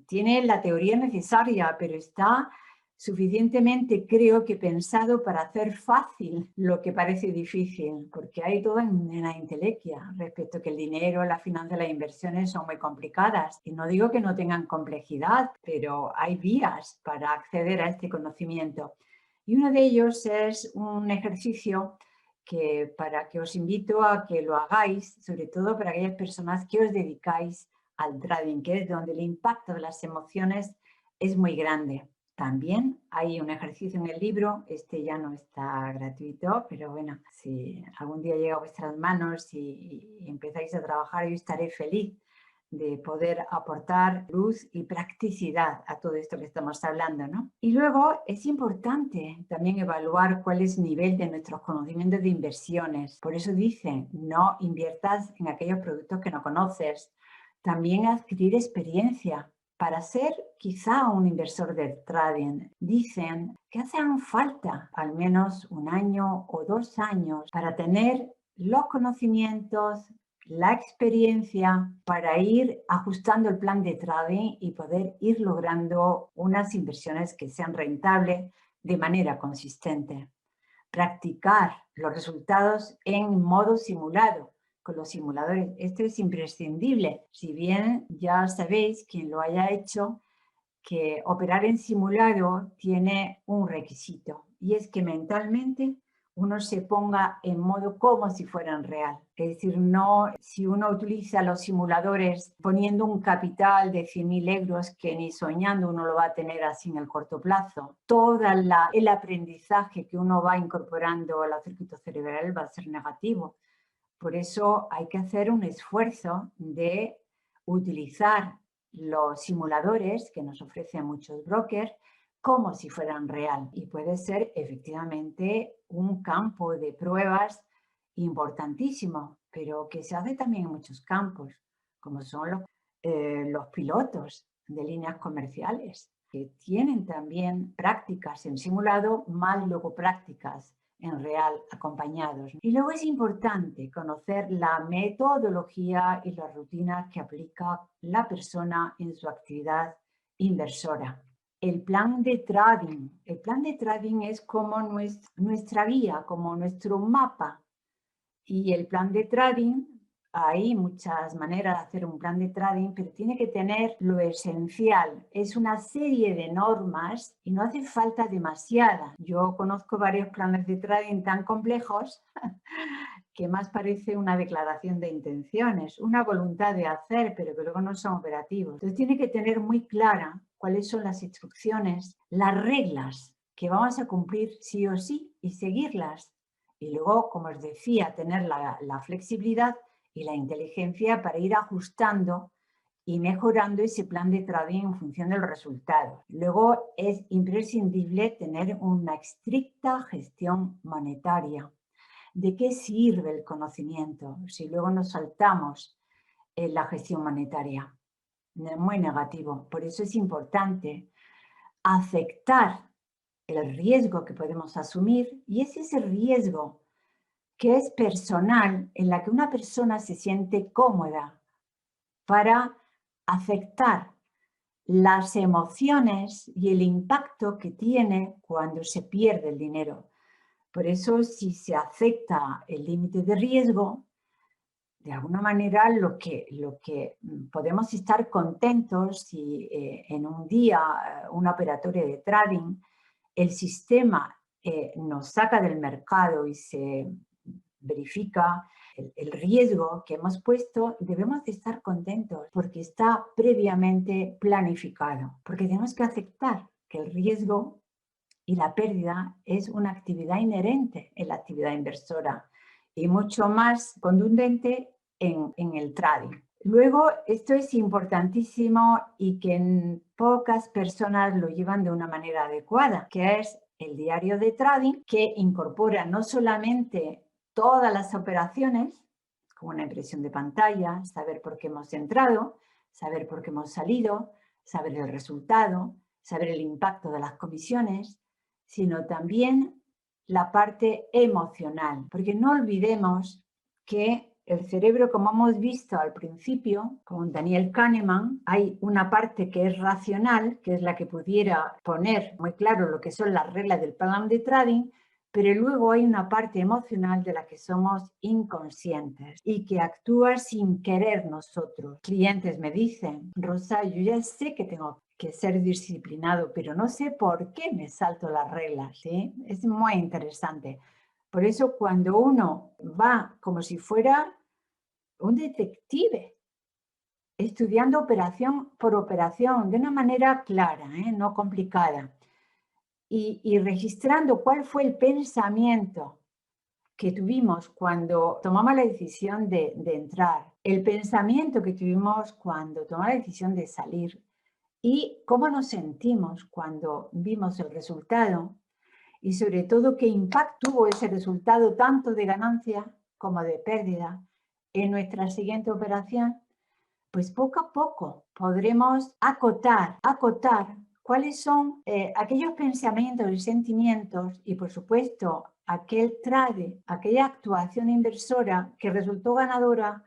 Tiene la teoría necesaria, pero está suficientemente, creo que, pensado para hacer fácil lo que parece difícil, porque hay toda una intelequia respecto a que el dinero, la finanza, las inversiones son muy complicadas. Y no digo que no tengan complejidad, pero hay vías para acceder a este conocimiento. Y uno de ellos es un ejercicio para que os invito a que lo hagáis, sobre todo para aquellas personas que os dedicáis al trading, que es donde el impacto de las emociones es muy grande. También hay un ejercicio en el libro, este ya no está gratuito, pero bueno, si algún día llega a vuestras manos y empezáis a trabajar, yo estaré feliz de poder aportar luz y practicidad a todo esto que estamos hablando, ¿no? Y luego es importante también evaluar cuál es el nivel de nuestros conocimientos de inversiones. Por eso dicen, no inviertas en aquellos productos que no conoces. También adquirir experiencia. Para ser quizá un inversor de trading, dicen que hacen falta al menos 1 año o 2 años para tener los conocimientos, la experiencia para ir ajustando el plan de trading y poder ir logrando unas inversiones que sean rentables de manera consistente. Practicar los resultados en modo simulado con los simuladores. Esto es imprescindible. Si bien ya sabéis, quien lo haya hecho, que operar en simulado tiene un requisito y es que mentalmente uno se ponga en modo como si fueran real. Es decir, no si uno utiliza los simuladores poniendo un capital de 100.000 euros que ni soñando uno lo va a tener así en el corto plazo. Todo el aprendizaje que uno va incorporando a los circuitos cerebrales va a ser negativo. Por eso hay que hacer un esfuerzo de utilizar los simuladores que nos ofrecen muchos brokers como si fueran real. Y puede ser efectivamente un campo de pruebas importantísimo, pero que se hace también en muchos campos, como son los pilotos de líneas comerciales, que tienen también prácticas en simulado, más luego prácticas en real acompañados. Y luego es importante conocer la metodología y las rutinas que aplica la persona en su actividad inversora. El plan de trading. El plan de trading es como nuestra guía, como nuestro mapa. Y el plan de trading, hay muchas maneras de hacer un plan de trading, pero tiene que tener lo esencial. Es una serie de normas y no hace falta demasiada. Yo conozco varios planes de trading tan complejos que más parece una declaración de intenciones, una voluntad de hacer, pero que luego no son operativos. Entonces tiene que tener muy clara cuáles son las instrucciones, las reglas que vamos a cumplir sí o sí y seguirlas. Y luego, como os decía, tener la flexibilidad y la inteligencia para ir ajustando y mejorando ese plan de trading en función de los resultados. Luego es imprescindible tener una estricta gestión monetaria. ¿De qué sirve el conocimiento si luego nos saltamos en la gestión monetaria? Muy negativo. Por eso es importante aceptar el riesgo que podemos asumir, y es ese riesgo que es personal, en la que una persona se siente cómoda para aceptar las emociones y el impacto que tiene cuando se pierde el dinero. Por eso, si se acepta el límite de riesgo, de alguna manera lo que podemos estar contentos si en un día, una operatoria de trading, el sistema nos saca del mercado y se verifica el riesgo que hemos puesto, debemos de estar contentos porque está previamente planificado, porque tenemos que aceptar que el riesgo y la pérdida es una actividad inherente en la actividad inversora y mucho más contundente en el trading. Luego, esto es importantísimo y que pocas personas lo llevan de una manera adecuada, que es el diario de trading, que incorpora no solamente todas las operaciones, como una impresión de pantalla, saber por qué hemos entrado, saber por qué hemos salido, saber el resultado, saber el impacto de las comisiones, sino también la parte emocional, porque no olvidemos que el cerebro, como hemos visto al principio, con Daniel Kahneman, hay una parte que es racional, que es la que pudiera poner muy claro lo que son las reglas del plan de trading, pero luego hay una parte emocional de la que somos inconscientes y que actúa sin querer nosotros. Clientes me dicen, Rosa, yo ya sé que tengo que ser disciplinado, pero no sé por qué me salto las reglas, ¿sí? Es muy interesante. Por eso cuando uno va como si fuera un detective, estudiando operación por operación, de una manera clara, no complicada, y registrando cuál fue el pensamiento que tuvimos cuando tomamos la decisión de entrar, el pensamiento que tuvimos cuando tomamos la decisión de salir y cómo nos sentimos cuando vimos el resultado y sobre todo qué impacto tuvo ese resultado tanto de ganancia como de pérdida en nuestra siguiente operación, pues poco a poco podremos acotar cuáles son aquellos pensamientos y sentimientos y, por supuesto, aquel trade, aquella actuación inversora que resultó ganadora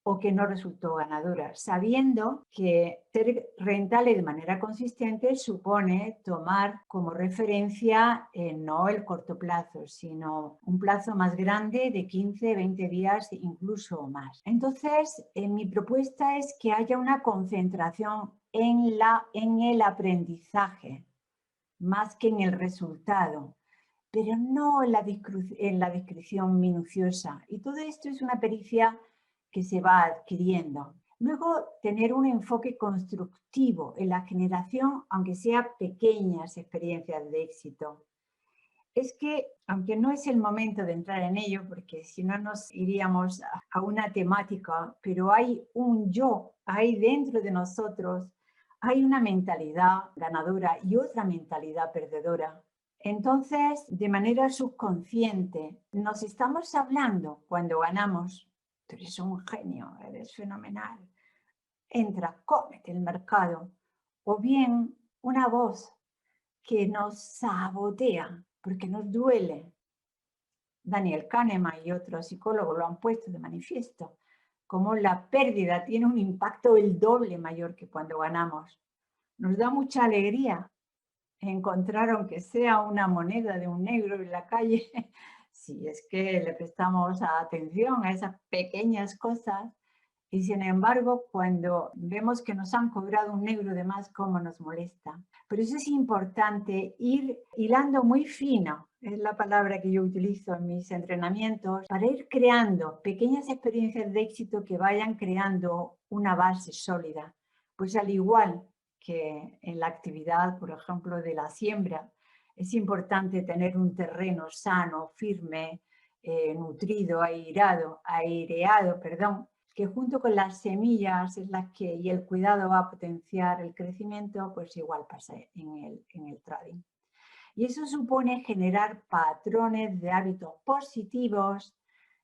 o que no resultó ganadora, sabiendo que ser rentable de manera consistente supone tomar como referencia no el corto plazo, sino un plazo más grande de 15, 20 días, incluso más. Entonces, mi propuesta es que haya una concentración en el aprendizaje, más que en el resultado, pero no en la descripción minuciosa. Y todo esto es una pericia que se va adquiriendo. Luego, tener un enfoque constructivo en la generación, aunque sea pequeñas experiencias de éxito. Es que, aunque no es el momento de entrar en ello, porque si no nos iríamos a una temática, pero hay un yo, hay dentro de nosotros, hay una mentalidad ganadora y otra mentalidad perdedora. Entonces, de manera subconsciente, nos estamos hablando cuando ganamos. Tú eres un genio, eres fenomenal. Entra, cómete el mercado. O bien una voz que nos sabotea porque nos duele. Daniel Kahneman y otros psicólogos lo han puesto de manifiesto, como la pérdida tiene un impacto el doble mayor que cuando ganamos. Nos da mucha alegría encontrar aunque sea una moneda de un euro en la calle, si es que le prestamos atención a esas pequeñas cosas. Y sin embargo, cuando vemos que nos han cobrado un euro de más, ¿cómo nos molesta? Por eso es importante ir hilando muy fino, es la palabra que yo utilizo en mis entrenamientos, para ir creando pequeñas experiencias de éxito que vayan creando una base sólida. Pues al igual que en la actividad, por ejemplo, de la siembra, es importante tener un terreno sano, firme, nutrido, aireado, que junto con las semillas es la que, y el cuidado va a potenciar el crecimiento, pues igual pasa en el trading. Y eso supone generar patrones de hábitos positivos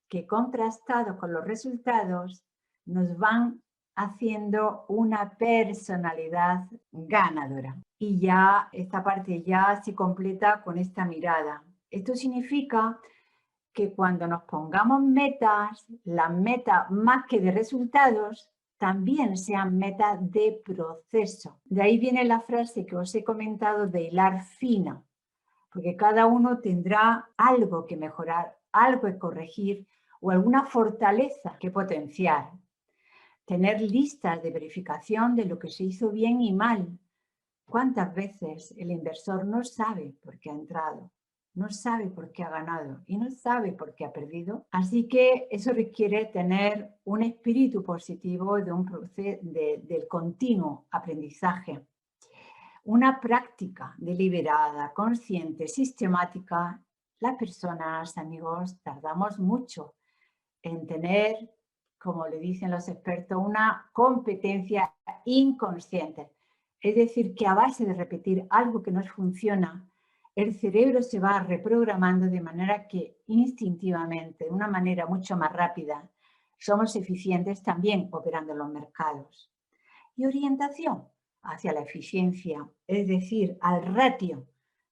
que, contrastados con los resultados, nos van haciendo una personalidad ganadora. Y ya esta parte ya se completa con esta mirada. Esto significa que cuando nos pongamos metas, las metas más que de resultados, también sean metas de proceso. De ahí viene la frase que os he comentado de hilar fino, porque cada uno tendrá algo que mejorar, algo que corregir o alguna fortaleza que potenciar. Tener listas de verificación de lo que se hizo bien y mal. ¿Cuántas veces el inversor no sabe por qué ha entrado? No sabe por qué ha ganado y no sabe por qué ha perdido. Así que eso requiere tener un espíritu positivo del continuo aprendizaje. Una práctica deliberada, consciente, sistemática. Las personas, amigos, tardamos mucho en tener, como le dicen los expertos, una competencia inconsciente. Es decir, que a base de repetir algo que nos funciona, el cerebro se va reprogramando de manera que instintivamente, de una manera mucho más rápida, somos eficientes también operando en los mercados. Y orientación hacia la eficiencia, es decir, al ratio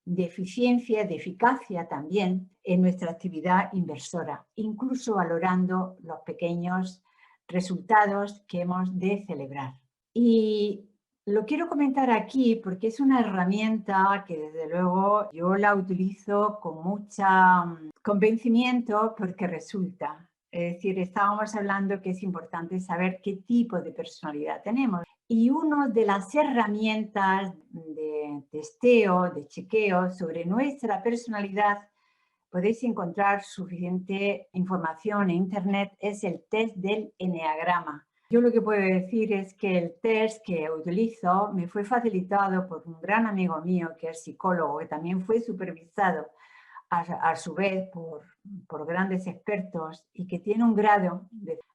de eficiencia, de eficacia también en nuestra actividad inversora, incluso valorando los pequeños resultados que hemos de celebrar. Y lo quiero comentar aquí porque es una herramienta que desde luego yo la utilizo con mucho convencimiento porque resulta. Es decir, estábamos hablando que es importante saber qué tipo de personalidad tenemos. Y una de las herramientas de testeo, de chequeo sobre nuestra personalidad, podéis encontrar suficiente información en internet, es el test del eneagrama. Yo lo que puedo decir es que el test que utilizo me fue facilitado por un gran amigo mío que es psicólogo, que también fue supervisado a su vez por grandes expertos y que tiene un grado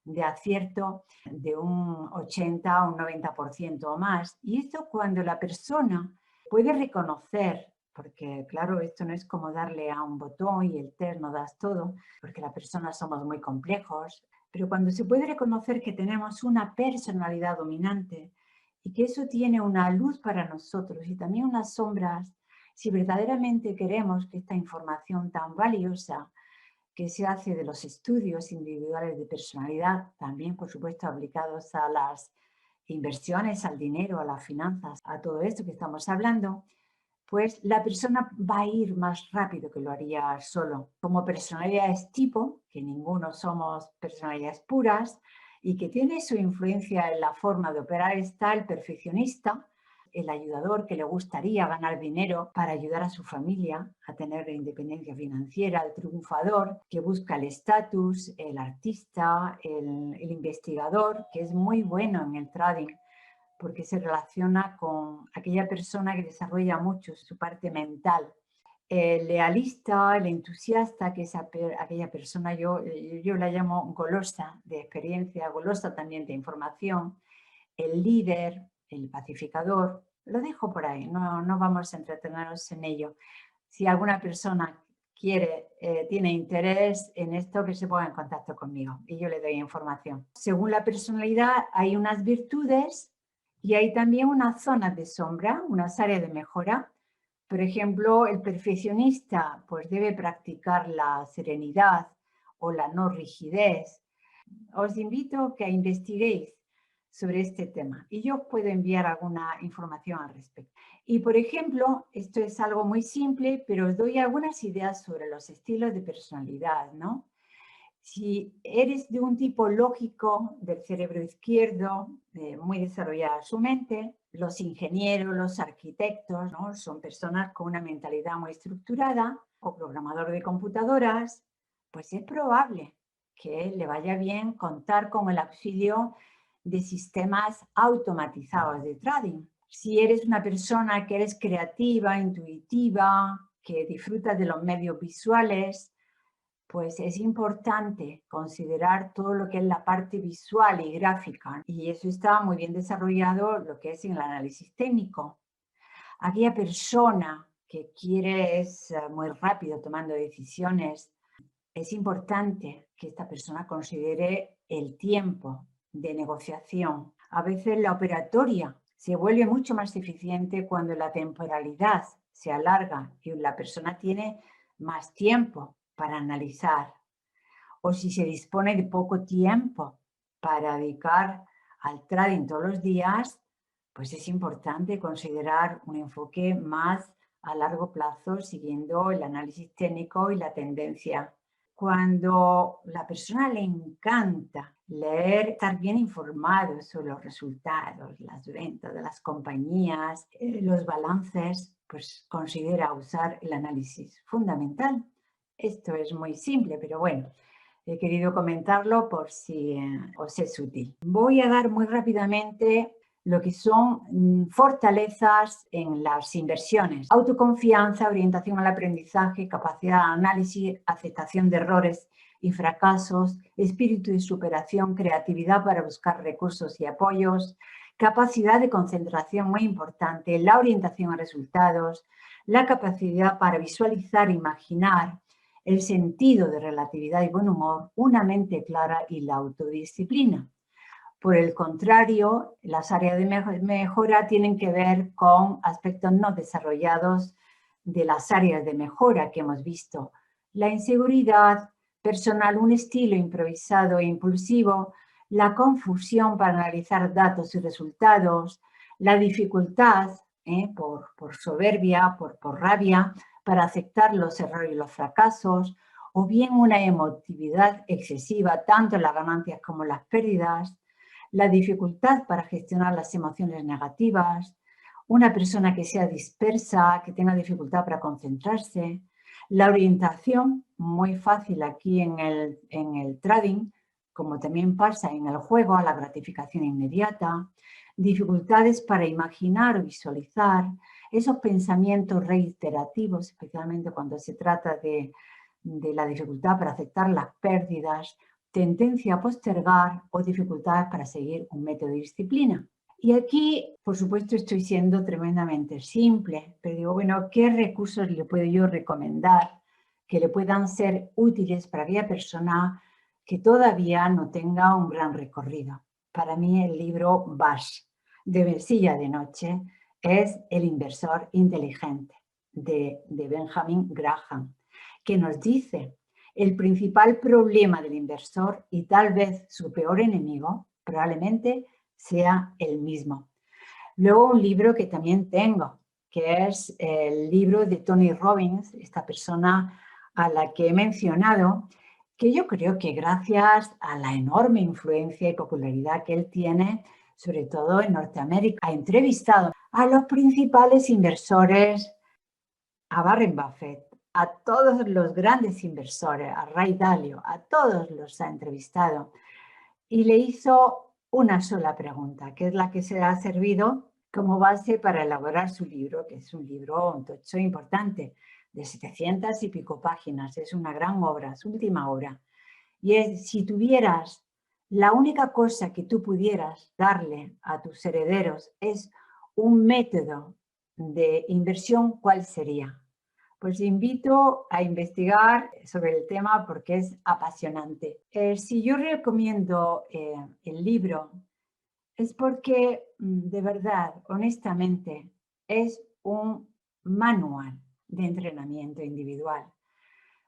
de acierto de un 80 a un 90% o más. Y esto cuando la persona puede reconocer, porque claro, esto no es como darle a un botón y el test no das todo, porque las personas somos muy complejos, pero cuando se puede reconocer que tenemos una personalidad dominante y que eso tiene una luz para nosotros y también unas sombras, si verdaderamente queremos que esta información tan valiosa que se hace de los estudios individuales de personalidad, también por supuesto aplicados a las inversiones, al dinero, a las finanzas, a todo esto que estamos hablando, pues la persona va a ir más rápido que lo haría solo. Como personalidades tipo, que ninguno somos personalidades puras y que tiene su influencia en la forma de operar, está el perfeccionista, el ayudador que le gustaría ganar dinero para ayudar a su familia a tener independencia financiera, el triunfador que busca el estatus, el artista, el investigador, que es muy bueno en el trading porque se relaciona con aquella persona que desarrolla mucho su parte mental. El lealista, el entusiasta, que es aquella persona, yo la llamo golosa de experiencia, golosa también de información, el líder, el pacificador, lo dejo por ahí, no vamos a entretenernos en ello. Si alguna persona tiene interés en esto, que se ponga en contacto conmigo y yo le doy información. Según la personalidad hay unas virtudes y hay también unas zonas de sombra, unas áreas de mejora. Por ejemplo, el perfeccionista pues debe practicar la serenidad o la no rigidez. Os invito a que investiguéis sobre este tema y yo os puedo enviar alguna información al respecto. Y por ejemplo, esto es algo muy simple, pero os doy algunas ideas sobre los estilos de personalidad, ¿no? Si eres de un tipo lógico del cerebro izquierdo, muy desarrollada su mente, los ingenieros, los arquitectos, ¿no? Son personas con una mentalidad muy estructurada, o programador de computadoras, pues es probable que le vaya bien contar con el auxilio de sistemas automatizados de trading. Si eres una persona que eres creativa, intuitiva, que disfruta de los medios visuales, pues es importante considerar todo lo que es la parte visual y gráfica, y eso está muy bien desarrollado lo que es en el análisis técnico. Aquella persona que quiere es muy rápido tomando decisiones, es importante que esta persona considere el tiempo de negociación. A veces la operatoria se vuelve mucho más eficiente cuando la temporalidad se alarga y la persona tiene más tiempo para analizar, o si se dispone de poco tiempo para dedicar al trading todos los días, pues es importante considerar un enfoque más a largo plazo siguiendo el análisis técnico y la tendencia. Cuando la persona le encanta leer, estar bien informado sobre los resultados, las ventas de las compañías, los balances, pues considera usar el análisis fundamental. Esto es muy simple, pero bueno, he querido comentarlo por si os es útil. Voy a dar muy rápidamente lo que son fortalezas en las inversiones. Autoconfianza, orientación al aprendizaje, capacidad de análisis, aceptación de errores y fracasos, espíritu de superación, creatividad para buscar recursos y apoyos, capacidad de concentración muy importante, la orientación a resultados, la capacidad para visualizar e imaginar, el sentido de relatividad y buen humor, una mente clara y la autodisciplina. Por el contrario, las áreas de mejora tienen que ver con aspectos no desarrollados de las áreas de mejora que hemos visto. La inseguridad personal, un estilo improvisado e impulsivo, la confusión para analizar datos y resultados, la dificultad por soberbia, por rabia, para aceptar los errores y los fracasos, o bien una emotividad excesiva, tanto en las ganancias como en las pérdidas, la dificultad para gestionar las emociones negativas, una persona que sea dispersa, que tenga dificultad para concentrarse, la orientación, muy fácil aquí en el trading, como también pasa en el juego, a la gratificación inmediata, dificultades para imaginar o visualizar, esos pensamientos reiterativos, especialmente cuando se trata de la dificultad para aceptar las pérdidas, tendencia a postergar o dificultades para seguir un método de disciplina. Y aquí, por supuesto, estoy siendo tremendamente simple, pero digo, bueno, ¿qué recursos le puedo yo recomendar que le puedan ser útiles para aquella persona que todavía no tenga un gran recorrido? Para mí el libro Bash, de Mesilla de Noche, es El inversor inteligente, de Benjamin Graham, que nos dice: el principal problema del inversor y tal vez su peor enemigo probablemente sea el mismo. Luego un libro que también tengo, que es el libro de Tony Robbins, esta persona a la que he mencionado, que yo creo que gracias a la enorme influencia y popularidad que él tiene, sobre todo en Norteamérica, ha entrevistado a los principales inversores, a Warren Buffett, a todos los grandes inversores, a Ray Dalio, a todos los ha entrevistado y le hizo una sola pregunta, que es la que se ha servido como base para elaborar su libro, que es un libro, un tocho importante, de 700 y pico páginas, es una gran obra, su última obra. Y es: si tuvieras la única cosa que tú pudieras darle a tus herederos es un método de inversión, ¿cuál sería? Pues invito a investigar sobre el tema porque es apasionante. Si yo recomiendo el libro es porque de verdad, honestamente, es un manual de entrenamiento individual.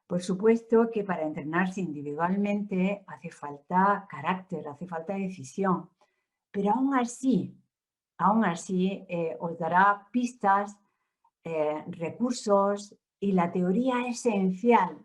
Por supuesto que para entrenarse individualmente hace falta carácter, hace falta decisión, pero aún así os dará pistas, recursos y la teoría esencial.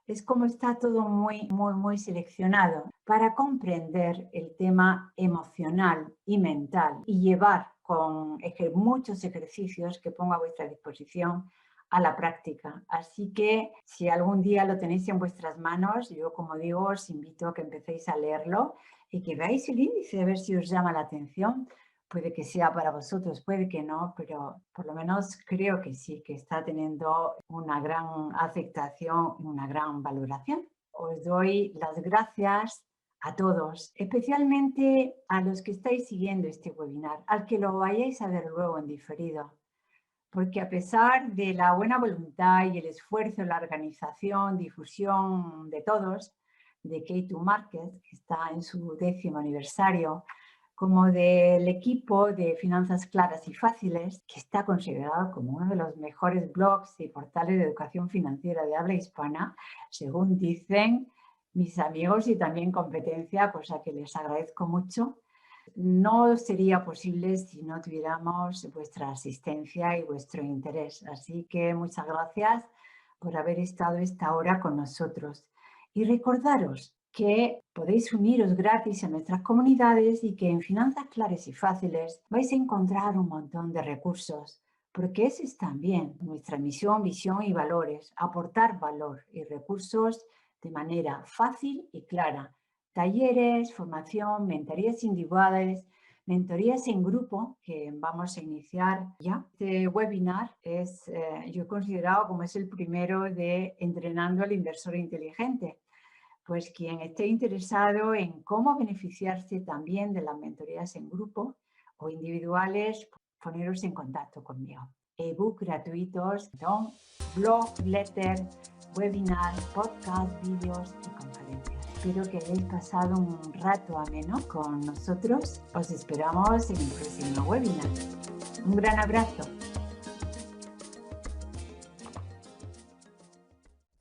Es como está todo muy seleccionado para comprender el tema emocional y mental y llevar con muchos ejercicios que pongo a vuestra disposición a la práctica. Así que si algún día lo tenéis en vuestras manos, yo como digo, os invito a que empecéis a leerlo y que veáis el índice a ver si os llama la atención. Puede que sea para vosotros, puede que no, pero por lo menos creo que sí, que está teniendo una gran aceptación y una gran valoración. Os doy las gracias a todos, especialmente a los que estáis siguiendo este webinar, al que lo vayáis a ver luego en diferido. Porque a pesar de la buena voluntad y el esfuerzo, la organización, difusión de todos, de K2Market, que está en su 10º aniversario, como del equipo de Finanzas Claras y Fáciles, que está considerado como uno de los mejores blogs y portales de educación financiera de habla hispana, según dicen mis amigos y también competencia, cosa que les agradezco mucho. No sería posible si no tuviéramos vuestra asistencia y vuestro interés. Así que muchas gracias por haber estado esta hora con nosotros. Y recordaros que podéis uniros gratis a nuestras comunidades y que en Finanzas Claras y Fáciles vais a encontrar un montón de recursos, porque esa es también nuestra misión, visión y valores, aportar valor y recursos de manera fácil y clara. Talleres, formación, mentorías individuales, mentorías en grupo que vamos a iniciar ya. Este webinar yo he considerado como es el primero de Entrenando al Inversor Inteligente. Pues quien esté interesado en cómo beneficiarse también de las mentorías en grupo o individuales, poneros en contacto conmigo. Ebook gratuitos, blog, letter, webinar, podcast, vídeos y conferencias. Espero que hayáis pasado un rato ameno con nosotros. Os esperamos en el próximo webinar. Un gran abrazo.